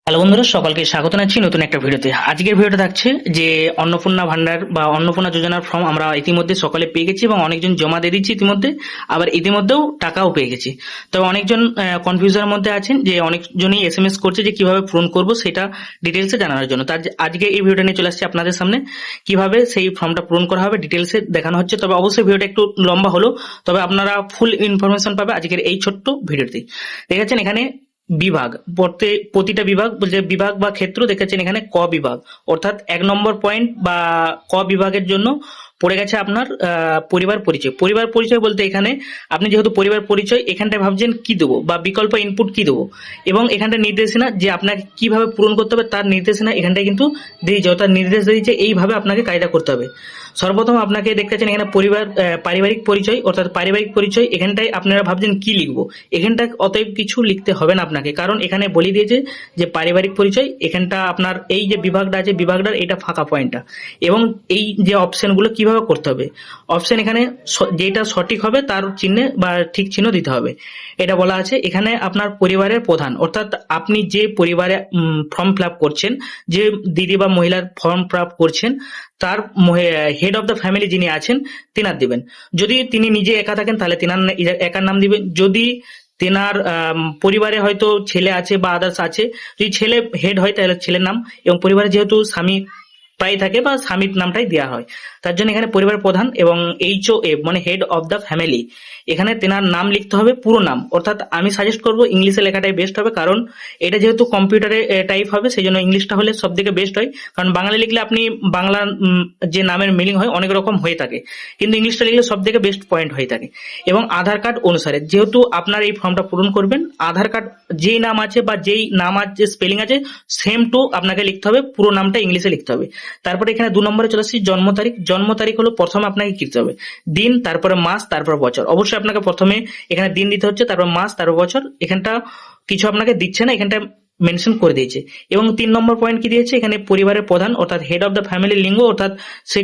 Hello বন্ধুরা, সকলকে স্বাগত জানাচ্ছি নতুন একটা ভিডিওতে। আজকের ভিডিওটা থাকছে যে অন্নপূর্ণা ভান্ডার বা অন্নপূর্ণা যোজনার ফর্ম আমরা ইতিমধ্যে সকলে পেয়ে গেছি এবং অনেকজন জমা দিয়ে দিচ্ছি ইতিমধ্যে, আবার ইতিমধ্যেও টাকাও পেয়ে গেছি। তবে অনেকজন কনফিউজনের মধ্যে আছেন যে অনেকজনই এসএমএস করছে যে কিভাবে পূরণ করব সেটা ডিটেলসে জানানোর জন্য। তার আজকে এই ভিডিওটা নিয়ে চলে আসছি আপনাদের সামনে, কিভাবে সেই ফর্মটা পূরণ করা হবে ডিটেলসে দেখানো হচ্ছে। তবে অবশ্যই ভিডিওটা একটু লম্বা হলো, তবে আপনারা ফুল ইনফরমেশন পাবে আজকের এই ছোট্ট ভিডিওতে। দেখাচ্ছেন এখানে বিভাগ, প্রতিটা বিভাগ যে বিভাগ বা ক্ষেত্র দেখাচ্ছেন এখানে ক বিভাগ, অর্থাৎ 1 নম্বর পয়েন্ট বা ক বিভাগের জন্য পড়ে গেছে আপনার পরিবার পরিচয়। পরিবার পরিচয় বলতে এখানে আপনি যেহেতু পরিবার পরিচয় এখানটায় ভাবছেন কি দেবো বা বিকল্প ইনপুট কি দেবো, এবং এখানটা নির্দেশনা যে আপনাকে কিভাবে পূরণ করতে হবে তার নির্দেশনা এখানটায় কিন্তু দিয়েছে, অর্থাৎ নির্দেশ দিয়েছে এইভাবে আপনাকে কায়দা করতে হবে। সর্বপ্রথম আপনাকে দেখতে পাচ্ছেন এখানে পারিবারিক পরিচয়, অর্থাৎ পারিবারিক পরিচয় এখানটায় আপনারা ভাবছেন কি লিখবো, এখানটা অতএব কিছু লিখতে হবে না আপনাকে, কারণ এখানে বলে দিয়েছে যে পারিবারিক পরিচয়। এখানটা আপনার এই যে বিভাগটা আছে বিভাগটার এটা ফাঁকা পয়েন্টটা, এবং এই যে অপশনগুলো কিভাবে করতে হবে, অপশন এখানে যেটা সঠিক হবে তার চিহ্নে বা ঠিক চিহ্ন দিতে হবে। এটা বলা আছে এখানে আপনার পরিবারের প্রধান, অর্থাৎ আপনি যে পরিবারে ফর্ম ফিল আপ করছেন, যে দিদি বা মহিলার ফর্ম ফিল আপ করছেন, তার হেড অফ দ্য ফ্যামিলি যিনি আছেন তিনার দিবেন। যদি তিনি নিজে একা থাকেন তাহলে তিনার একার নাম দিবেন। যদি তেনার পরিবারে হয়তো ছেলে আছে বা আদার্স আছে, যদি ছেলে হেড হয় তাহলে ছেলের নাম, এবং পরিবারে যেহেতু স্বামী প্রায় থাকে বা স্বামীর নামটাই দেওয়া হয়, তার জন্য এখানে পরিবার প্রধান এবং HOF মানে হেড অফ দ্য ফ্যামিলি, এখানে তেনার নাম লিখতে হবে পুরো নাম। অর্থাৎ আমি সাজেস্ট করবো ইংলিশে লেখাটাই বেস্ট হবে, কারণ এটা যেহেতু কম্পিউটারে টাইপ হবে সেই জন্য ইংলিশটা হলে সব থেকে বেস্ট হয়। কারণ বাংলা লিখলে আপনি বাংলা যে নামের মিনিং হয় অনেক রকম হয়ে থাকে, কিন্তু ইংলিশটা লিখলে সব থেকে বেস্ট পয়েন্ট হয়ে থাকে। এবং আধার কার্ড অনুসারে যেহেতু আপনার এই ফর্মটা পূরণ করবেন, আধার কার্ড যেই নাম আছে বা যেই নাম আছে স্পেলিং আছে সেম টু আপনাকে লিখতে হবে, পুরো নামটা ইংলিশে লিখতে হবে। তারপরে এখানে 2 নম্বরে চলে আসছি জন্ম তারিখ। জন্ম তারিখ হলো প্রথমে আপনাকে কি দিতে হবে, দিন, তারপরে মাস, তারপর বছর। অবশ্যই আপনাকে প্রথমে এখানে দিন দিতে হচ্ছে, তারপর মাস, তারপর বছর। এখানটা কিছু আপনাকে দিচ্ছে না, এখানটা মেনশন করে দিয়েছে। এবং 3 নম্বর পয়েন্ট কি দিয়েছে এখানে পরিবারের প্রধান, অর্থাৎ হেড অফ দ্য ফ্যামিলি লিঙ্গ, অর্থাৎ সে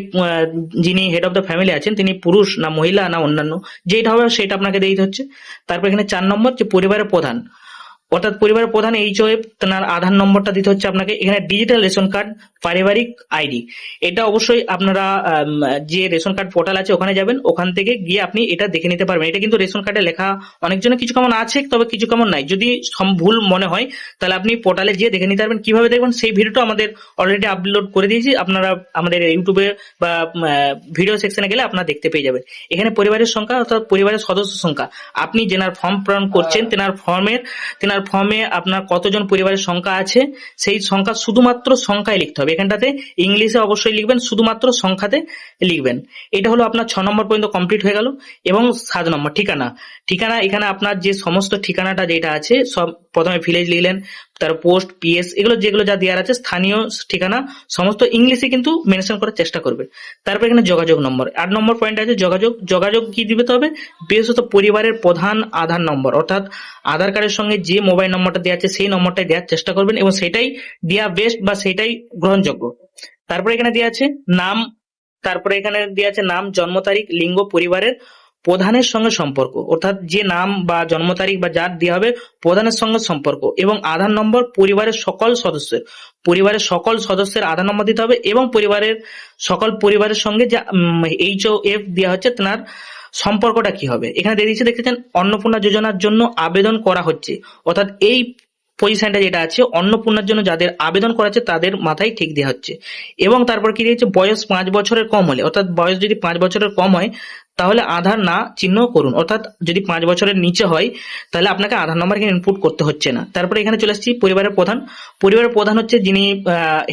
যিনি হেড অফ দ্য ফ্যামিলি আছেন তিনি পুরুষ না মহিলা না অন্যান্য, যেটা হবে সেটা আপনাকে দিতে হচ্ছে। তারপর এখানে 4 নম্বর যে পরিবারের প্রধান, অর্থাৎ পরিবারের প্রধান HOF তেনার আধার নম্বরটা দিতে হচ্ছে আপনাকে। এখানে ডিজিটাল রেশন কার্ড, পারিবারিক আইডি, এটা অবশ্যই আপনারা যে রেশন কার্ড পোর্টাল আছে ওখানে যাবেন, ওখান থেকে গিয়ে আপনি এটা দেখে নিতে পারবেন। এটা কিন্তু রেশন কার্ডে লেখা অনেকজনের কিছু কেমন আছে, তবে কিছু কেমন নাই। যদি ভুল মনে হয় তাহলে আপনি পোর্টালে গিয়ে দেখে নিতে পারবেন। কিভাবে দেখবেন সেই ভিডিওটা আমাদের অলরেডি আপলোড করে দিয়েছি, আপনারা আমাদের ইউটিউবে বা ভিডিও সেকশনে গেলে আপনারা দেখতে পেয়ে যাবেন। এখানে পরিবারের সংখ্যা অর্থাৎ পরিবারের সদস্য সংখ্যা, আপনি যেনার ফর্ম পূরণ করছেন তেনার ফর্মে আপনার কতজন পরিবারের সংখ্যা আছে সেই সংখ্যা শুধুমাত্র সংখ্যায় লিখতে হবে। এখানটাতে ইংলিশে অবশ্যই লিখবেন, শুধুমাত্র সংখ্যাতে লিখবেন। এটা হলো আপনার 6 নম্বর পর্যন্ত কমপ্লিট হয়ে গেল। এবং 7 নম্বর ঠিকানা। ঠিকানা এখানে আপনার যে সমস্ত ঠিকানাটা যেটা আছে সব প্রথমে ভিলেজ লিখলেন, তার পোস্ট, PS এগুলো যেগুলো যা দেওয়ার আছে স্থানীয় ঠিকানা সমস্ত ইংলিশে কিন্তু মেনশন করার চেষ্টা করবে। তারপর এখানে যোগাযোগ নম্বর, 8 নম্বর পয়েন্ট আছে যোগাযোগ। যোগাযোগ কি দিবে তবে বিশেষত পরিবারের প্রধান আধার নম্বর, অর্থাৎ আধার কার্ডের সঙ্গে যে মোবাইল নম্বরটা দেওয়া আছে সেই নম্বরটাই দেওয়ার চেষ্টা করবেন, এবং সেটাই দেওয়া বেস্ট বা সেটাই গ্রহণযোগ্য। তারপরে এখানে দেওয়া আছে নাম, তারপরে এখানে দেওয়া আছে নাম, জন্ম তারিখ, লিঙ্গ, পরিবারের প্রধানের সঙ্গে সম্পর্ক, অর্থাৎ যে নাম বা জন্ম তারিখ বা যার দেওয়া হবে প্রধানের সঙ্গে সম্পর্ক, এবং আধার নম্বর পরিবারের সকল সদস্যের আধার নম্বর দিতে হবে, এবং পরিবারের সঙ্গে যা HOF দেওয়া হচ্ছে তেনার সম্পর্কটা কি হবে এখানে দিয়ে দিচ্ছে। দেখতেছেন অন্নপূর্ণা যোজনার জন্য আবেদন করা হচ্ছে, অর্থাৎ এই পজিশনটা যেটা আছে অন্নপূর্ণার জন্য যাদের আবেদন করা আছে তাদের মাথায় ঠিক দেওয়া হচ্ছে। এবং তারপর কি দিয়েছে, বয়স 5 বছরের কম হলে, অর্থাৎ বয়স যদি 5 বছরের কম হয় তাহলে আধার না চিহ্ন করুন, অর্থাৎ যদি 5 বছরের নিচে হয় তাহলে আপনাকে আধার নম্বর এখানে ইনপুট করতে হচ্ছে না। তারপরে এখানে চলে আসছি পরিবারের প্রধান। পরিবারের প্রধান হচ্ছে যিনি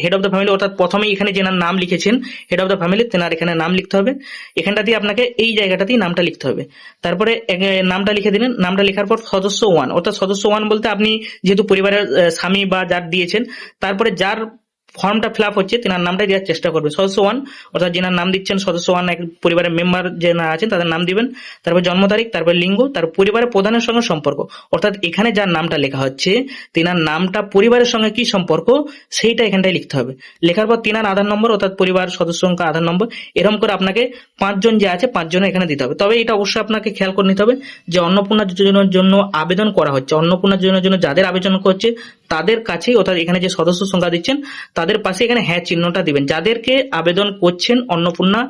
হেড অফ দ্য ফ্যামিলি, অর্থাৎ প্রথমেই এখানে যে নাম লিখেছেন হেড অফ দ্য ফ্যামিলি তেনার এখানে নাম লিখতে হবে। এখানটা দিয়ে আপনাকে এই জায়গাটাতেই নামটা লিখতে হবে। তারপরে নামটা লিখে দিলেন। নামটা লেখার পর সদস্য 1, অর্থাৎ সদস্য 1 বলতে আপনি যেহেতু পরিবারের স্বামী বা যার দিয়েছেন, তারপরে যার ফর্মটা ফিল আপ হচ্ছে তেনার নামটাই দেওয়ার চেষ্টা করবে। সদস্য 1 অর্থাৎ যেনার নাম দিচ্ছেন সদস্য 1 এক পরিবারের মেম্বার যে না আছেন তাদের নাম দিবেন। তারপর জন্ম তারিখ, তারপর লিঙ্গ, তার পরিবারের প্রধানের সঙ্গে সম্পর্ক, অর্থাৎ এখানে যার নামটা লেখা হচ্ছে তেনার নামটা পরিবারের সঙ্গে কি সম্পর্ক সেইটা এখানটায় লিখতে হবে। লেখার পর তেনার আধার নম্বর, অর্থাৎ পরিবার সদস্য সংখ্যা আধার নম্বর, এরকম করে আপনাকে 5 জন যে আছে 5 জনের এখানে দিতে হবে। তবে এটা অবশ্যই আপনাকে খেয়াল করে নিতে হবে যে অন্নপূর্ণা যোজনার জন্য আবেদন করা হচ্ছে, অন্নপূর্ণা যোজনার জন্য যাদের আবেদন করছে তাদের কাছেই, অর্থাৎ এখানে যে সদস্য সংখ্যা দিচ্ছেন তাদের পাশে এখানে হ্যাঁ চিহ্নটা দিবেন, যাদেরকে আবেদন করছেন অন্নপূর্ণা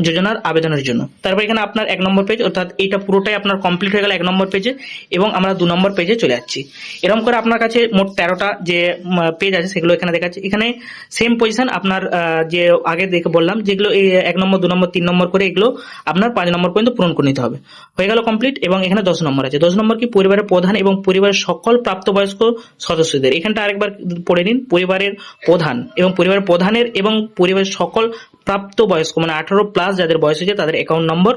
যোজনার আবেদনের জন্য। তারপর এখানে আপনার 1 নম্বর পেজ, অর্থাৎ এটা পুরোটাই আপনার কমপ্লিট হয়ে গেল 1 নম্বর পেজে, এবং আমরা 2 নম্বর পেজে চলে যাচ্ছি। এরকম করে আপনার কাছে মোট 13টা যে পেজ আছে সেগুলো এখানে দেখাচ্ছে। এখানে সেম পজিশন আপনার যে আগে দেখে বললাম, যেগুলো এই 1 নম্বর 2 নম্বর 3 নম্বর করে এগুলো আপনার 5 নম্বর পর্যন্ত পূরণ করে নিতে হবে। হয়ে গেল কমপ্লিট। এবং এখানে 10 নম্বর আছে। 10 নম্বর কি, পরিবারের প্রধান এবং পরিবারের সকল প্রাপ্তবয়স্ক সদস্যদের। এখানটা আরেকবার পড়ে নিন, পরিবারের প্রধান এবং পরিবারের প্রধানের এবং পরিবারের সকল প্রাপ্তবয়স্ক মানে 18+ যাদের বয়স হয়েছে তাদের অ্যাকাউন্ট নম্বর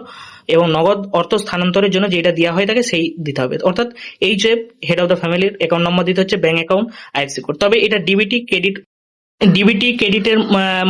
এবং নগদ অর্থ স্থানান্তরের জন্য যেটা দেওয়া হয়ে থাকে সেই দিতে হবে। অর্থাৎ এইচএফ হেড অফ দ্য ফ্যামিলির অ্যাকাউন্ট নম্বর দিতে হচ্ছে, ব্যাংক অ্যাকাউন্ট, আইএফএসসি কোড। তবে এটা ডিবিটি ক্রেডিটের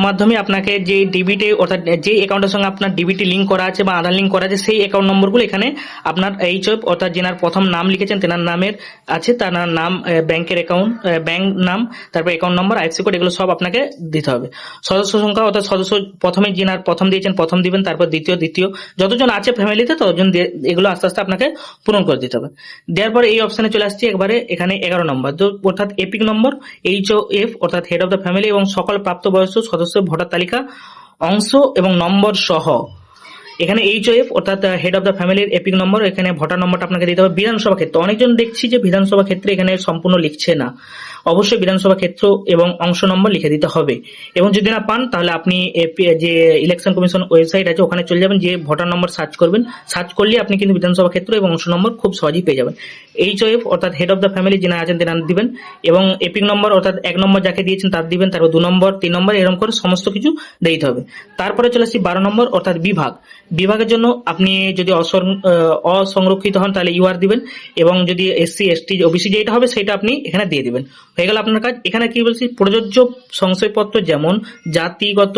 মাধ্যমে আপনাকে যে ডিবিটি, অর্থাৎ যে অ্যাকাউন্টের সঙ্গে আপনার ডিবিটি লিঙ্ক করা আছে বা আধার লিঙ্ক করা আছে সেই অ্যাকাউন্ট নম্বরগুলো এখানে আপনার এইচএফ, অর্থাৎ যেনার প্রথম নাম লিখেছেন তেনার নামের আছে, তার নাম, ব্যাংকের অ্যাকাউন্ট, ব্যাংক নাম, তারপর অ্যাকাউন্ট নম্বর, আইএফএসসি কোড, এগুলো সব আপনাকে দিতে হবে। সদস্য সংখ্যা, অর্থাৎ সদস্য প্রথমে যেনার প্রথম দিয়েছেন প্রথম দিবেন, তারপর দ্বিতীয়, যতজন আছে ফ্যামিলিতে ততজন এগুলো আস্তে আস্তে আপনাকে পূরণ করে দিতে হবে। দেওয়ার পরে এই অপশনে চলে আসছি একবারে এখানে 11 নম্বর, অর্থাৎ এপিক নম্বর, এইচওএফ অর্থাৎ হেড অফ দ্য ফ্যামিলি এবং সকল প্রাপ্তবয়স্ক সদস্যের ভোটার তালিকা অংশ এবং নম্বর সহ। এখানে এইচওএফ অর্থাৎ হেড অফ দ্য ফ্যামিলির এপিক নম্বর, এখানে ভোটার নম্বরটা আপনাকে দিতে হবে। বিধানসভা ক্ষেত্র, অনেকজন দেখছি যে বিধানসভা ক্ষেত্রে এখানে সম্পূর্ণ লিখছে না, অবশ্যই বিধানসভা ক্ষেত্র এবং অংশ নম্বর লিখে দিতে হবে। এবং যদি না পান তাহলে আপনি যে ইলেকশন কমিশন ওয়েবসাইট আছে ওখানে চলে যাবেন, যে ভোটার নম্বর সার্চ করবেন, সার্চ করলে আপনি কিন্তু বিধানসভা ক্ষেত্র এবং অংশ নম্বর খুব সহজেই পেয়ে যাবেন। এইচওএফ অর্থাৎ হেড অফ দ্য ফ্যামিলি যিনি আছেন তেনার দিবেন, এবং এপিক নম্বর অর্থাৎ 1 নম্বর যাকে দিয়েছেন তার দিবেন, তারপর 2 নম্বর 3 নম্বর এরকম করে সমস্ত কিছু দিতে হবে। তারপরে চলে আসছি 12 নম্বর, অর্থাৎ বিভাগের জন্য আপনি যদি অসংরক্ষিত হন তাহলে ইউআর দিবেন, এবং যদি এসসি এসটি ওবিসি যেটা হবে সেটা আপনি এখানে দিয়ে দিবেন। হয়ে গেল আপনার কাজ। এখানে কি বলছি, প্রযোজ্য সংশয়পত্র যেমন জাতিগত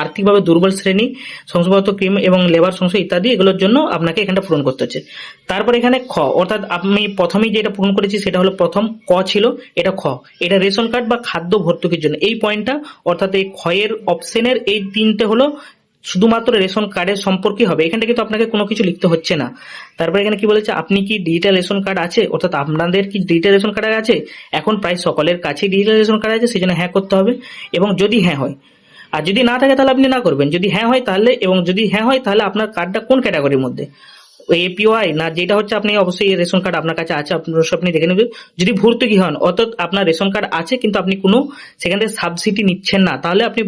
আর্থিকভাবে দুর্বল শ্রেণী, শংসাপত্র, ক্রিম এবং লেবার সংশয় ইত্যাদি, এগুলোর জন্য আপনাকে এখানটা পূরণ করতে হচ্ছে। তারপর এখানে খ, অর্থাৎ আমি প্রথমেই যেটা পূরণ করেছি সেটা হলো প্রথম ক ছিল, এটা খ, এটা রেশন কার্ড বা খাদ্য ভর্তুকির জন্য। এই পয়েন্টটা অর্থাৎ এই ক্ষয়ের অপশনের এই 3টে হলো শুধুমাত্র রেশন কার্ডের সম্পর্কে হবে, এখানটা কিন্তু আপনাকে কোনো কিছু লিখতে হচ্ছে না। তারপরে এখানে কি বলেছে, আপনি কি ডিজিটাল রেশন কার্ড আছে, অর্থাৎ আপনাদের কি ডিজিটাল রেশন কার্ড আছে? এখন প্রায় সকলের কাছেই ডিজিটাল রেশন কার্ড আছে, সেজন্য হ্যাঁ করতে হবে। এবং যদি হ্যাঁ হয়, আর যদি না থাকে তাহলে আপনি না করবেন। যদি হ্যাঁ হয় তাহলে, এবং যদি হ্যাঁ হয় তাহলে আপনার কার্ডটা কোন ক্যাটাগরির মধ্যে, এপিওয়াই না যেটা হচ্ছে, আপনি অবশ্যই রেশন কার্ড আপনার কাছে আছে, আপনার আপনি দেখে নেবেন। যদি ভর্তুকি হন, অর্থাৎ আপনার রেশন কার্ড আছে কিন্তু আপনি কোনো সেখান থেকে সাবসিডি নিচ্ছেন না, তাহলে আপনি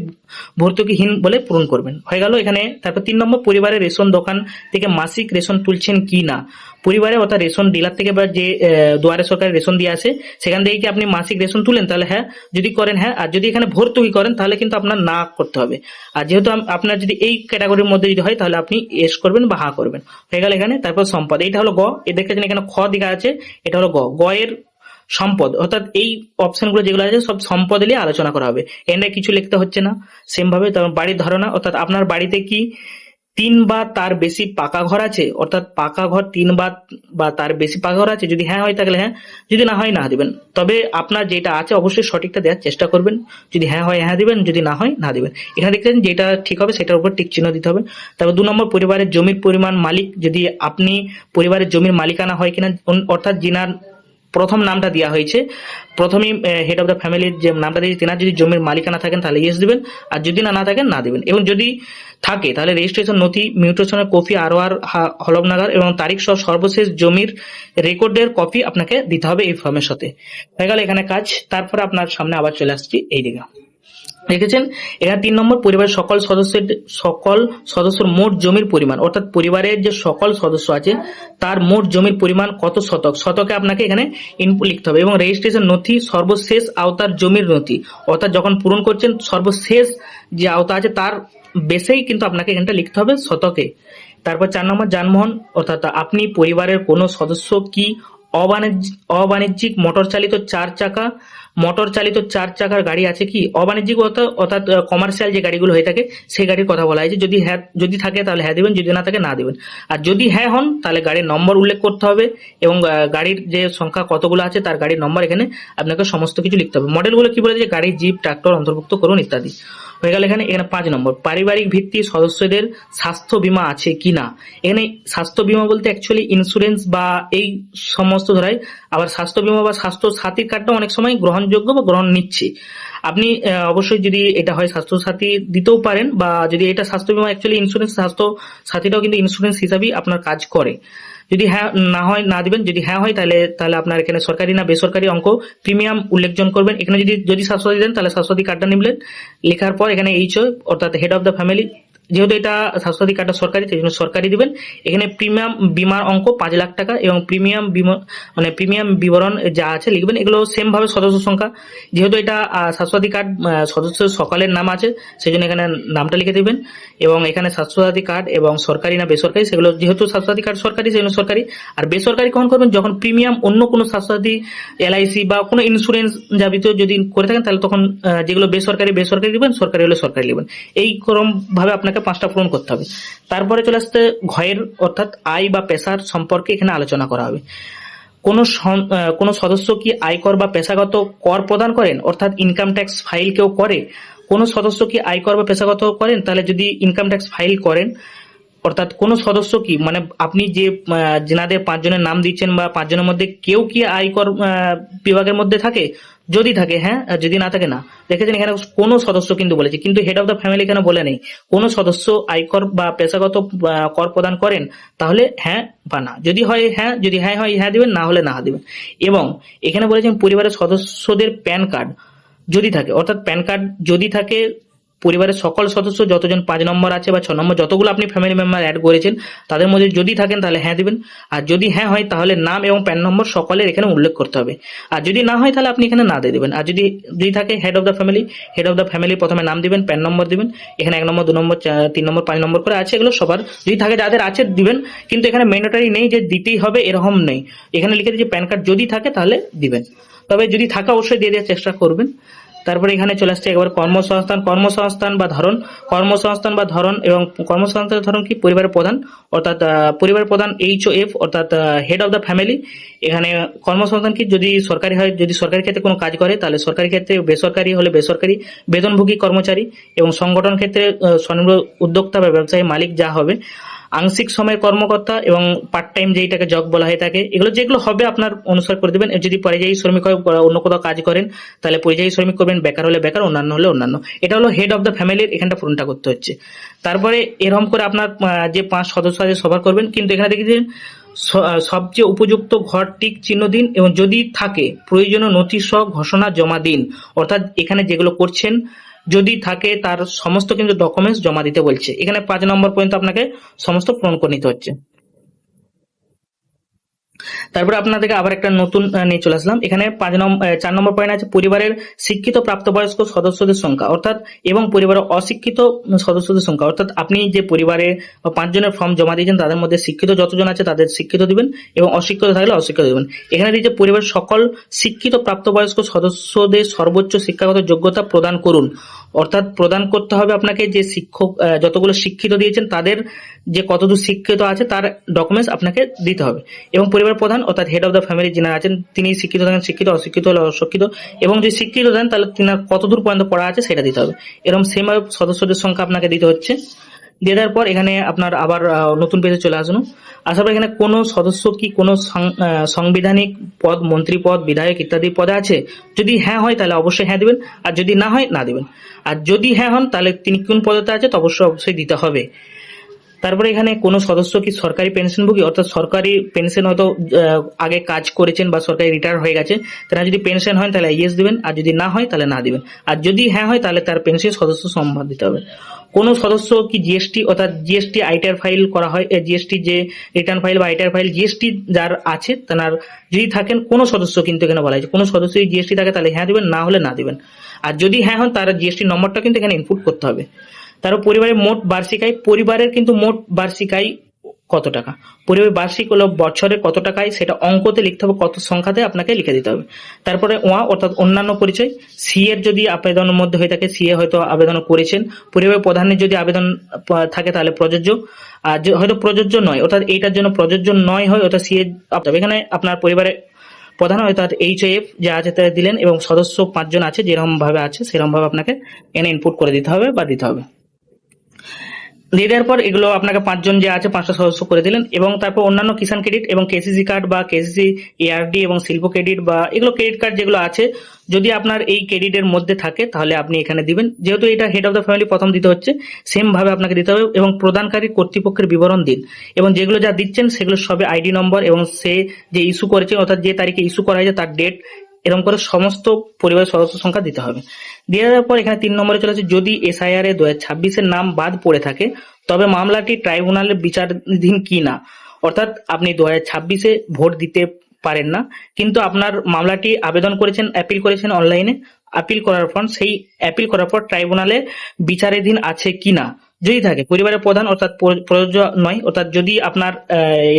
ভর্তুকিহীন বলে পূরণ করবেন। হয়ে গেল এখানে। তারপর 3 নম্বর, পরিবারের রেশন দোকান থেকে মাসিক রেশন তুলছেন কি না। পরিবারে অর্থাৎ রেশন ডিলার থেকে বা যে দুয়ারে সরকারি রেশন দিয়ে আসে সেখান থেকে কি আপনি মাসিক রেশন তুলেন, তাহলে হ্যাঁ, যদি করেন হ্যাঁ, আর যদি এখানে ভর্তুকি করেন তাহলে কিন্তু আপনার না করতে হবে। আর যেহেতু আপনার যদি এই ক্যাটাগরির মধ্যে যদি হয় তাহলে আপনি এস করবেন বা হা করবেন। হয়ে গেল এখানে। তারপর সম্পদ, এইটা হলো গ, এ দেখেছেন এখানে খ দিকে আছে, এটা হলো গ এর সম্পদ, অর্থাৎ এই অপশনগুলো যেগুলো আছে সব সম্পদ নিয়ে আলোচনা করা হবে, এখানে কিছু লিখতে হচ্ছে না। সেম ভাবে তারপর বাড়ির ধারণা, অর্থাৎ আপনার বাড়িতে কি 3 বা তার বেশি পাকা ঘর আছে, অর্থাৎ পাকা ঘর 3 বা তার বেশি পাকা ঘর আছে, যদি হ্যাঁ হয় তাহলে হ্যাঁ, যদি না হয় না দিবেন। তবে আপনার যেটা আছে অবশ্যই সঠিকটা দেওয়ার চেষ্টা করবেন, যদি হ্যাঁ হয় হ্যাঁ দিবেন, যদি না হয় না দিবেন। এখানে দেখছেন যেটা ঠিক হবে সেটার উপর টিক চিহ্ন দিতে হবে। তারপর 2 নম্বর, পরিবারের জমির পরিমাণ মালিক, যদি আপনি পরিবারের জমির মালিকানা হয় কিনা, অর্থাৎ যিনার প্রথম নামটা দেওয়া হয়েছে, প্রথমেই হেড অফ দ্য ফ্যামিলির যে নামটা দিয়েছে তেনার যদি জমির মালিকানা থাকেন তাহলে ইয়েস দিবেন, আর যদি না থাকেন না দিবেন। এবং যদি থাকে তাহলে রেজিস্ট্রেশন নথি, মিউটেশনের কপি, আরওআর হলফনাগার এবং তারিখ সহ সর্বশেষ জমির রেকর্ডের কপি আপনাকে দিতে হবে এই ফর্মের সাথে। হয়ে গেল এখানে কাজ। তারপরে আপনার সামনে আবার চলে আসছি এই দিকে, দেখেছেন এখানে 3 নম্বর, পরিবারের সকল সদস্যের মোট জমির পরিমাণ, অর্থাৎ পরিবারের যে সকল সদস্য আছে তার মোট জমির পরিমাণ কত শতক, শতকে আপনাকে এখানে ইনপুট লিখতে হবে। এবং রেজিস্ট্রেশন নথি, সর্বশেষ আওতার জমির নথি, অর্থাৎ যখন পূরণ করছেন সর্বশেষ যে আওতা আছে তার বেসেই কিন্তু আপনাকে এখানটা লিখতে হবে শতকে। তারপর 4 নম্বর, যানবাহন, অর্থাৎ আপনি পরিবারের কোনো সদস্য কি অবাণিজ্যিক মোটর চালিত 4 চাকার গাড়ি আছে কি। অবাণিজ্যিক অর্থাৎ কমার্শিয়াল যে গাড়িগুলো হয়ে থাকে সেই গাড়ির কথা বলা হয়েছে। যদি হ্যাঁ, যদি থাকে তাহলে হ্যাঁ দিবেন, যদি না থাকে না দিবেন। আর যদি হ্যাঁ হন তাহলে গাড়ির নম্বর উল্লেখ করতে হবে, এবং গাড়ির যে সংখ্যা কতগুলো আছে তার গাড়ির নম্বর এখানে আপনাকে সমস্ত কিছু লিখতে হবে। মডেলগুলো কি বলেছে, গাড়ি, জিপ, ট্রাক্টর অন্তর্ভুক্ত করুন ইত্যাদি। হয়ে গেল। এখানে এখানে 5 নম্বর, পারিবারিক ভিত্তি সদস্যদের স্বাস্থ্য বীমা আছে কিনা। এখানে স্বাস্থ্য বীমা বলতে অ্যাকচুয়ালি ইন্স্যুরেন্স বা এই সমস্ত ধরাই। আবার স্বাস্থ্য বীমা বা স্বাস্থ্য সাথীর কার্ডটা অনেক সময় গ্রহণযোগ্য বা গ্রহণ নিচ্ছে। আপনি অবশ্যই যদি এটা হয় স্বাস্থ্য সাথী দিতেও পারেন, বা যদি এটা স্বাস্থ্য বীমা অ্যাকচুয়ালি ইন্স্যুরেন্স, স্বাস্থ্য সাথীটাও কিন্তু ইন্স্যুরেন্স হিসাবেই আপনার কাজ করে। যদি হ্যাঁ না হয় না দিবেন, যদি হ্যাঁ হয় তাহলে তাহলে আপনার এখানে সরকারি না বেসরকারি অঙ্ক প্রিমিয়াম উল্লেখজন করবেন। এখানে যদি যদি স্বাস্থ্যসাথী দেন তাহলে স্বাস্থ্যসাথী কার্ডটা নিলেন, লেখার পর এখানে এইচ অর্থাৎ হেড অফ দ্য ফ্যামিলি, যেহেতু এটা স্বাস্থ্যসাথী কার্ডটা সরকারি সেই জন্য সরকারি দিবেন। এখানে প্রিমিয়াম বিমার অঙ্ক 5 লাখ টাকা এবং প্রিমিয়াম বিমা মানে প্রিমিয়াম বিবরণ যা আছে লিখবেন। এগুলো সেম ভাবে সদস্য সংখ্যা, যেহেতু এটা স্বাস্থ্যসাথী কার্ড সদস্য সকলের নাম আছে সেই জন্য এখানে নামটা লিখে দিবেন। এবং এখানে স্বাস্থ্যসাথী কার্ড এবং সরকারি না বেসরকারি, সেগুলো যেহেতু স্বাস্থ্যসাথী কার্ড সরকারি সেই জন্য সরকারি। আর বেসরকারি কখন করবেন, যখন প্রিমিয়াম অন্য কোনো স্বাস্থ্যসাথী এলআইসি বা কোনো ইন্স্যুরেন্স যাবতীয় যদি করে থাকেন তাহলে তখন যেগুলো বেসরকারি বেসরকারি দিবেন, সরকারি হলে সরকারি দিবেন। এই ক্রম ভাবে আপনাকে 5টা পূরণ করতে হবে। তারপরে চলে আসতে ঘয়ের অর্থাৎ আয় বা পেশার সম্পর্কে এখানে আলোচনা করা হবে। কোনো সদস্য কি আয়কর বা পেশাগত কর প্রদান করেন, অর্থাৎ ইনকাম ট্যাক্স ফাইল কেউ করে। কোনো সদস্য কি আয়কর বা পেশাগত করেন, তাহলে যদি ইনকাম ট্যাক্স ফাইল করেন, অর্থাৎ কোনো সদস্য কি মানে আপনি যে যেনাদের 5 জনের নাম দিচ্ছেন বা 5 জনের মধ্যে কেউ কি আয়কর বিভাগের মধ্যে থাকে, যদি থাকে হ্যাঁ, আর যদি না থাকে না। দেখেছেন এখানে কোনো সদস্য কিন্তু বলেছে, কিন্তু হেড অফ দ্য ফ্যামিলি এখানে বলে নেই। কোনো সদস্য আয়কর বা পেশাগত কর প্রদান করেন তাহলে হ্যাঁ বা না, যদি হয় হ্যাঁ, যদি হ্যাঁ হয় হ্যাঁ দিবেন, না হলে না দিবেন। এবং এখানে বলেছেন পরিবারের সদস্যদের প্যান কার্ড যদি থাকে, অর্থাৎ প্যান কার্ড যদি থাকে পরিবারের সকল সদস্য যতজন 5 নম্বর আছে বা 6 নম্বর যতগুলো আপনি ফ্যামিলি মেম্বার অ্যাড করেছেন তাদের মধ্যে যদি থাকেন তাহলে হ্যাঁ দিবেন। আর যদি হ্যাঁ হয় তাহলে নাম এবং প্যান নম্বর সকলের এখানে উল্লেখ করতে হবে। আর যদি না হয় তাহলে আপনি এখানে না দিয়ে দিবেন। আর যদি যদি থাকে head of the family, head of the family প্রথমে নাম দিবেন, প্যান নম্বর দিবেন। এখানে 1 নম্বর 2 নম্বর 3 নম্বর 5 নম্বর করে আছে, এগুলো সবার যদি থাকে যাদের আছে দিবেন, কিন্তু এখানে ম্যান্ডেটরি নেই যে দিতেই হবে এরকম নেই। এখানে লিখে দিয়েছে প্যান কার্ড যদি থাকে তাহলে দিবেন, তবে যদি থাকে অবশ্যই দিয়ে দেওয়ার চেষ্টা করবেন। তারপরে এখানে চলে আসছে একবার কর্মসংস্থান বা ধরন। কর্মসংস্থান বা ধরন এবং কর্মসংস্থানের ধরন কি, পরিবারের প্রধান অর্থাৎ পরিবারের প্রধান HOF অর্থাৎ হেড অফ দ্য ফ্যামিলি। এখানে কর্মসংস্থান কি, যদি সরকারি হয়, যদি সরকারি ক্ষেত্রে কোনো কাজ করে তাহলে সরকারি ক্ষেত্রে, বেসরকারি হলে বেসরকারি, বেতনভোগী কর্মচারী। এবং সংগঠন ক্ষেত্রে স্বনির্ভর উদ্যোক্তা বা ব্যবসায়ী মালিক যা হবে। আংশিক সময়ের কর্মকর্তা এবং পার্ট টাইম যেটাকে জব বলা হয়ে থাকে, এগুলো যেগুলো হবে আপনার অনুসার করে দেবেন। যদি পরিযায়ী শ্রমিক হয়, অন্য কোথাও কাজ করেন তাহলে পরিযায়ী শ্রমিক করবেন, বেকার হলে বেকার, অন্যান্য হলে অন্যান্য। এটা হলো হেড অফ দ্য ফ্যামিলির এখানটা পূরণটা করতে হচ্ছে। তারপরে এরকম করে আপনার যে 5 সদস্য আছে সবার করবেন, কিন্তু এখানে দেখেছেন সবচেয়ে উপযুক্ত ঘর টিক চিহ্ন দিন এবং যদি থাকে প্রয়োজনীয় নথি সহ ঘোষণা জমা দিন। অর্থাৎ এখানে যেগুলো করছেন যদি থাকে তার সমস্ত কিন্তু ডকুমেন্টস জমা দিতে বলছে। এখানে 5 নম্বর পর্যন্ত আপনাকে সমস্ত পূরণ করে নিতে হচ্ছে। তারপরে আপনাদেরকে আবার একটা নতুন নিয়ে চলে আসলাম। এখানে 4 নম্বর পয়েন্ট আছে পরিবারের শিক্ষিত প্রাপ্তবয়স্ক সদস্যদের সংখ্যা, অর্থাৎ এবং পরিবারের অশিক্ষিত সদস্যদের সংখ্যা। অর্থাৎ আপনি যে পরিবারে 5 জনের ফর্ম জমা দিয়েছেন তাদের মধ্যে শিক্ষিত যতজন আছে তাদের শিক্ষিত দিবেন এবং অশিক্ষিত থাকলে অশিক্ষিত দিবেন। এখানে দিয়েছে পরিবারের সকল শিক্ষিত প্রাপ্তবয়স্ক সদস্যদের সর্বোচ্চ শিক্ষাগত যোগ্যতা প্রদান করুন। অর্থাৎ প্রদান করতে হবে আপনাকে যে শিক্ষক যতগুলো শিক্ষিত দিয়েছেন তাদের যে কতদূর শিক্ষিত আছে তার ডকুমেন্টস আপনাকে দিতে হবে। এবং পরিবার প্রধান অর্থাৎ হেড অফ দ্য ফ্যামিলি যিনি আছেন তিনি শিক্ষিত থাকেন শিক্ষিত, অশিক্ষিত হলে অশিক্ষিত, এবং যদি শিক্ষিত দেন তাহলে তিনার কতদূর পর্যন্ত পড়া আছে সেটা দিতে হবে। এরকম সেমভাবে সদস্যদের সংখ্যা আপনাকে দিতে হচ্ছে। দিয়ে দেওয়ার পর এখানে আপনার আবার নতুন পেজে চলে আসুন। আসার পর এখানে কোনো সদস্য কি কোনো সাংবিধানিক পদ, মন্ত্রী পদ, বিধায়ক ইত্যাদি পদে আছে, যদি হ্যাঁ হয় তাহলে অবশ্যই হ্যাঁ দিবেন, আর যদি না হয় না দিবেন। আর যদি হ্যাঁ হন তাহলে তিনি কোন পদেতে আছে তো অবশ্যই দিতে হবে। তারপরে এখানে কোনো সদস্য কি সরকারি পেনশনভোগী, অর্থাৎ সরকারি পেনশন হয়তো আগে কাজ করেছেন বা সরকারি রিটায়ার হয়ে গেছে, তারা যদি পেনশন হয় তাহলে ইয়েস দিবেন, আর যদি না হয় তাহলে না দিবেন। আর যদি হ্যাঁ হয় তাহলে তার পেনশন সদস্য সম্মান দিতে হবে। কোনো সদস্য কি জিএসটি অর্থাৎ জিএসটি আইটার ফাইল করা হয়, জিএসটি যে রিটার্ন ফাইল বা আইটার ফাইল জিএসটি যার আছে তার যদি থাকেন কোনো সদস্য, কিন্তু এখানে বলা হয়েছে কোনো সদস্য যদি জিএসটি থাকে তাহলে হ্যাঁ দিবেন, না হলে না দিবেন। আর যদি হ্যাঁ হন তার জিএসটি নম্বরটা কিন্তু এখানে ইনপুট করতে হবে। তারপর পরিবারের মোট বার্ষিক আয়, পরিবারের কিন্তু মোট বার্ষিক আয় কত টাকা, পরিবারের বার্ষিক হলো বছরে কত টাকায় সেটা অঙ্কতে লিখতে হবে, কত সংখ্যাতে আপনাকে লিখে দিতে হবে। তারপরে অর্থাৎ অন্যান্য পরিচয়, সি এর যদি আবেদনের মধ্যে হয়ে থাকে, সি এ হয়তো আবেদন করেছেন, পরিবারের প্রধানের যদি আবেদন থাকে তাহলে প্রযোজ্য, আর হয়তো প্রযোজ্য নয় অর্থাৎ এইটার জন্য প্রযোজ্য নয় হয় অর্থাৎ সি এ। এখানে আপনার পরিবারে প্রধান অর্থাৎ HIF যা আছে তা দিলেন এবং সদস্য 5 জন আছে, যেরকম ভাবে আছে সেরকম ভাবে আপনাকে এনে ইনপুট করে দিতে হবে বা দিতে হবে। দিয়ে দেওয়ার পর এগুলো আপনাকে 5 জন যে আছে 5টা সদস্য করে দিলেন, এবং তারপর অন্যান্য কিষাণ ক্রেডিট এবং KCC কার্ড বা KCC ARD এবং শিল্প ক্রেডিট বা এগুলো ক্রেডিট কার্ড যেগুলো আছে, যদি আপনার এই ক্রেডিটের মধ্যে থাকে তাহলে আপনি এখানে দিবেন। যেহেতু এটা হেড অফ দ্য ফ্যামিলি প্রথম দিতে হচ্ছে, সেম ভাবে আপনাকে দিতে হবে এবং প্রদানকারী কর্তৃপক্ষের বিবরণ দিন, এবং যেগুলো যা দিচ্ছেন সেগুলো সবে ID নম্বর এবং সে যে ইস্যু করেছে অর্থাৎ যে তারিখে ইস্যু করা হয়েছে তার ডেট, এরকম করে সমস্ত পরিবারের সদস্য সংখ্যা দিতে হবে। দিয়ে দেওয়ার পর এখানে 3 নম্বরে চলে আসে, যদি SIR এ 2026 এর নাম বাদ পড়ে থাকে তবে মামলাটি ট্রাইব্যুনালের বিচারাধীন কি না, অর্থাৎ আপনি 2026-এ ভোট দিতে পারেন না, কিন্তু আপনার মামলাটি আবেদন করেছেন, অ্যাপিল করেছেন অনলাইনে, আপিল করার পর সেই অ্যাপিল করার পর ট্রাইব্যুনালে বিচারাধীন আছে কিনা, যদি থাকে পরিবারের প্রধান অর্থাৎ প্রযোজ্য নয়, অর্থাৎ যদি আপনার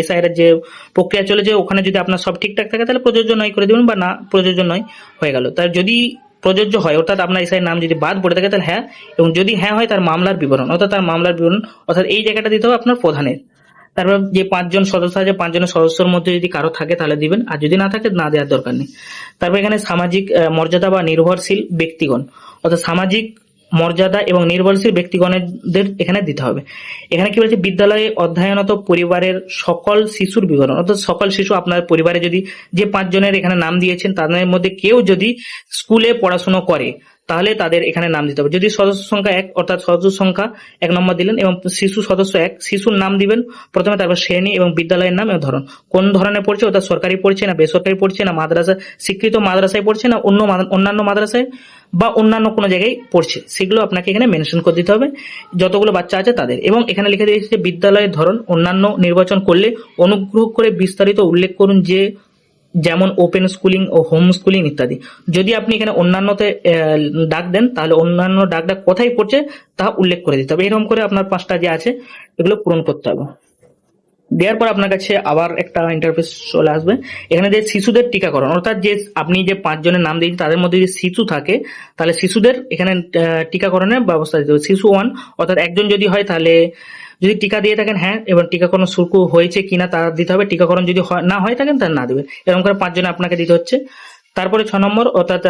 SIR এর যে প্রক্রিয়া চলেছে ওখানে যদি আপনার সব ঠিকঠাক থাকে তাহলে প্রযোজ্য নয় করে দেবেন, বা না প্রযোজ্য নয় হয়ে গেল। তার যদি প্রযোজ্য হয় অর্থাৎ আপনার SIR নাম যদি বাদ পড়ে থাকে তাহলে হ্যাঁ, এবং যদি হ্যাঁ হয় তার মামলার বিবরণ অর্থাৎ তার মামলার বিবরণ অর্থাৎ এই জায়গাটা দিতে হবে আপনার প্রধানের। তারপর যে 5 জন সদস্য আছে 5 জনের সদস্যর মধ্যে যদি কারো থাকে তাহলে দিবেন, আর যদি না থাকে না দেওয়ার দরকার নেই। তারপর এখানে সামাজিক মর্যাদা বা নির্ভরশীল ব্যক্তিগণ অর্থাৎ সামাজিক মর্যাদা এবং নির্ভরশীল ব্যক্তিগণদের এখানে দিতে হবে। এখানে কি বলছে, বিদ্যালয়ে অধ্যয়নরত পরিবারের সকল শিশুর বিবরণ অর্থাৎ সকল শিশু আপনার পরিবারে যদি যে 5 জনের এখানে নাম দিয়েছেন তাদের মধ্যে কেউ যদি স্কুলে পড়াশোনা করে তাহলে তাদের এখানে নাম দিতে হবে। যদি সদস্য সংখ্যা 1 অর্থাৎ সদস্য সংখ্যা 1 নম্বর দিলেন এবং শিশু সদস্য 1, শিশুর নাম দিবেন প্রথমে, তারপর শ্রেণী এবং বিদ্যালয়ের নাম এবং ধরন, কোন ধরনের পড়ছে অর্থাৎ সরকারি পড়ছে না বেসরকারি পড়ছে না মাদ্রাসা স্বীকৃত মাদ্রাসায় পড়ছে না অন্যান্য মাদ্রাসায় বা অন্যান্য কোনো জায়গায় পড়ছে, সেগুলো আপনাকে এখানে মেনশন করে দিতে হবে যতগুলো বাচ্চা আছে তাদের। এবং এখানে লিখে দিয়েছে যে বিদ্যালয়ের ধরন অন্যান্য নির্বাচন করলে অনুগ্রহ করে বিস্তারিত উল্লেখ করুন, যে যেমন ওপেন স্কুলিং ও হোম স্কুলিং ইত্যাদি। যদি আপনি এখানে অন্যান্যতে ডাক দেন তাহলে অন্যান্য ডাকটা কোথায় পড়ছে তা উল্লেখ করে দিতে হবে। এরকম করে আপনার 5টা যে আছে এগুলো পূরণ করতে হবে। দেওয়ার পর আপনার কাছে আবার একটা ইন্টারফেস চলে আসবে, এখানে যে শিশুদের টিকাকরণ অর্থাৎ যে আপনি যে 5 জনের নাম দিয়েছেন তাদের মধ্যে যদি শিশু থাকে তাহলে শিশুদের এখানে টিকাকরণের ব্যবস্থা দিতে হবে। শিশু 1 অর্থাৎ একজন যদি হয় তাহলে যদি টিকা দিয়ে থাকেন হ্যাঁ, এবং টিকাকরণ শুরু হয়েছে কিনা তা দিতে হবে, টিকাকরণ যদি না হয় থাকেন তাহলে না দেবেন, এরকম করে 5 জনে আপনাকে দিতে হচ্ছে। তারপরে 6 নম্বর অর্থাৎ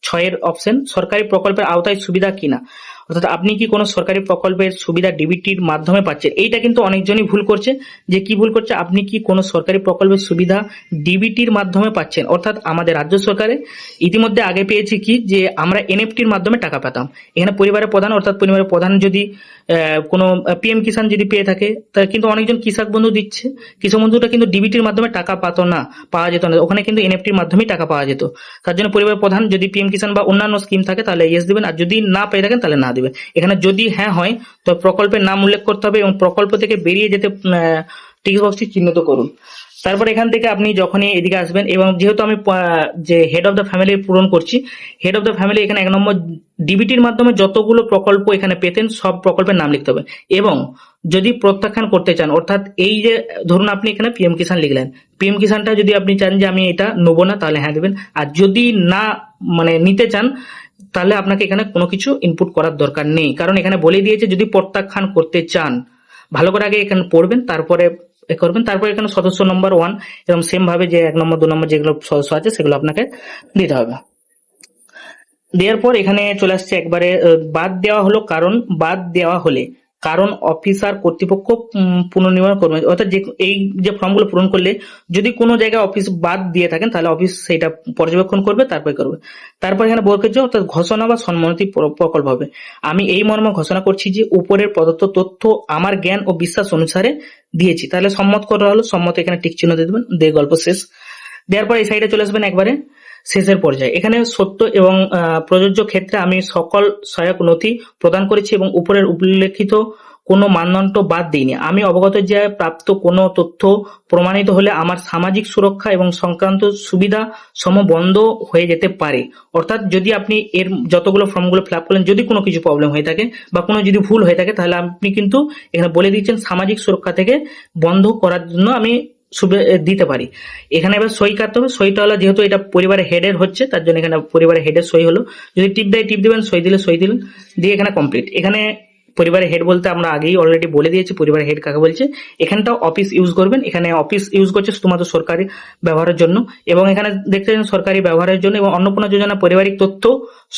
6 অপশন, সরকারি প্রকল্পের আওতায় সুবিধা কিনা, অর্থাৎ আপনি কি কোনো সরকারি প্রকল্পের সুবিধা ডিবিটির মাধ্যমে পাচ্ছেন। এইটা কিন্তু অনেকজনই ভুল করছে, যে কি ভুল করছে, আপনি কি কোনো সরকারি প্রকল্পের সুবিধা ডিবিটির মাধ্যমে পাচ্ছেন, অর্থাৎ আমাদের রাজ্য সরকারে ইতিমধ্যে আগে পেয়েছি কি যে আমরা NFTর মাধ্যমে টাকা পেতাম। এখানে পরিবারের প্রধান অর্থাৎ পরিবারের প্রধান যদি কোনো PM কিষাণ যদি পেয়ে থাকে, তা কিন্তু অনেকজন কৃষক বন্ধু দিচ্ছে, কৃষক বন্ধুটা কিন্তু ডিবিটির মাধ্যমে টাকা পাওয়া যেত না, ওখানে কিন্তু NFTর মাধ্যমেই টাকা পাওয়া যেত। তার জন্য পরিবারের প্রধান যদি PM কিষাণ বা অন্যান্য স্কিম থাকে তাহলে ইয়েস দিবেন, আর যদি না পেয়ে থাকেন তাহলে না দিবেন। এখানে যদি হ্যাঁ হয় তো প্রকল্পের নাম উল্লেখ করতে হবে এবং প্রকল্প থেকে বেরিয়ে যেতে টিক বক্সটি চিহ্নিত করুন। তারপর এখান থেকে আপনি যখনই এদিকে আসবেন, এবং যেহেতু আমি যে হেড অফ দ্য ফ্যামিলি পূরণ করছি, হেড অফ দ্য ফ্যামিলি এখানে 1 নম্বর ডিবিটির মাধ্যমে যতগুলো প্রকল্প এখানে পেতেন সব প্রকল্পের নাম লিখতে হবে। এবং যদি প্রত্যাখ্যান করতে চান অর্থাৎ এই যে ধরুন আপনি এখানে PM কিষাণ লিখলেন, PM কিষাণটা যদি আপনি চান যে আমি এটা নেবো না তাহলে হ্যাঁ দেবেন, আর যদি না নিতে চান তাহলে আপনাকে এখানে কোনো কিছু ইনপুট করার দরকার নেই, কারণ এখানে বলে দিয়েছে যদি প্রত্যাখ্যান করতে চান। ভালো করে আগে এখানে পড়বেন তারপরে করবেন। তারপর এখানে সদস্য নম্বর 1 এবং সেম ভাবে যে 1 নম্বর 2 নম্বর যেগুলো সদস্য আছে সেগুলো আপনাকে দিতে হবে। দেওয়ার পর এখানে চলে আসছে একবারে বাদ দেওয়া হলো, বাদ দেওয়া হলে কারণ অফিসার কর্তৃপক্ষ পুনর্নির্মাণ করবে, অর্থাৎ যে এই যে ফর্মগুলো পূরণ করলে যদি কোনো জায়গায় অফিস বাদ দিয়ে থাকেন তাহলে অফিস সেটা পর্যবেক্ষণ করবে তারপরে করবে। তারপর এখানে বর্গের অর্থাৎ ঘোষণা বা সম্মতি প্রকল্প হবে। আমি এই মর্মে ঘোষণা করছি যে উপরের প্রদত্ত তথ্য আমার জ্ঞান ও বিশ্বাস অনুসারে দিয়েছি, তাহলে সম্মত করা হলো, সম্মত এখানে টিক চিহ্ন দিয়ে দেবেন, দিয়ে গল্প শেষ। দেওয়ার পর এই সাইডে চলে আসবেন একবারে শেষের পর্যায়ে। এখানে সত্য এবং প্রযোজ্য ক্ষেত্রে আমি সকল সহায়ক নথি প্রদান করেছি এবং উপরের উল্লেখিত কোনো মানদণ্ড বাদ দিইনি। আমি অবগত যে প্রাপ্ত কোনো তথ্য প্রমাণিত হলে আমার সামাজিক সুরক্ষা এবং সংক্রান্ত সুবিধা সম বন্ধ হয়ে যেতে পারে। অর্থাৎ যদি আপনি এর যতগুলো ফর্মগুলো ফিল আপ করলেন যদি কোনো কিছু প্রবলেম হয়ে থাকে বা কোনো যদি ভুল হয়ে থাকে তাহলে আপনি কিন্তু এখানে বলে দিচ্ছেন সামাজিক সুরক্ষা থেকে বন্ধ করার জন্য আমি দিতে পারি। এখানে এবার সই কাটতে হবে, সইটা হলো যেহেতু এটা পরিবারের হেডের হচ্ছে তার জন্য এখানে পরিবারের হেডের সই হলো, যদি টিপ দেয় টিপ দিবেন, সই দিলে সই দিলেন, দিয়ে এখানে কমপ্লিট। এখানে পরিবারের হেড বলতে আমরা আগেই অলরেডি বলে দিয়েছি পরিবারের হেড কাকে বলছে। এখানটাও অফিস ইউজ করবেন, এখানে অফিস ইউজ করছে শুধুমাত্র সরকারি ব্যবহারের জন্য, এবং এখানে দেখতে পাচ্ছেন সরকারি ব্যবহারের জন্য এবং অন্নপূর্ণা যোজনা পারিবারিক তথ্য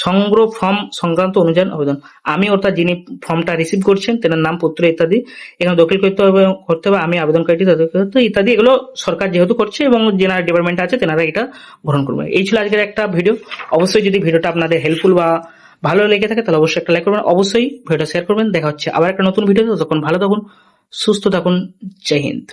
সংগ্রহ ফর্ম সংক্রান্ত অনুযায়ী আবেদন। আমি অর্থাৎ যিনি ফর্মটা রিসিভ করছেন তেনার নাম, পত্র ইত্যাদি এখানে দখল করতে হবে, আমি আবেদনকারীটি ইত্যাদি, এগুলো সরকার যেহেতু করছে এবং যারা ডিপার্টমেন্ট আছে তেনারা এটা গ্রহণ করবে। এই ছিল আজকের একটা ভিডিও। অবশ্যই যদি ভিডিওটা আপনাদের হেল্পফুল বা ভালো লেগে থাকে তাহলে অবশ্যই একটা লাইক করবেন, অবশ্যই ভিডিওটা শেয়ার করবেন। দেখা হচ্ছে আবার একটা নতুন ভিডিও, ততক্ষণ ভালো থাকুন, সুস্থ থাকুন, জয় হিন্দ।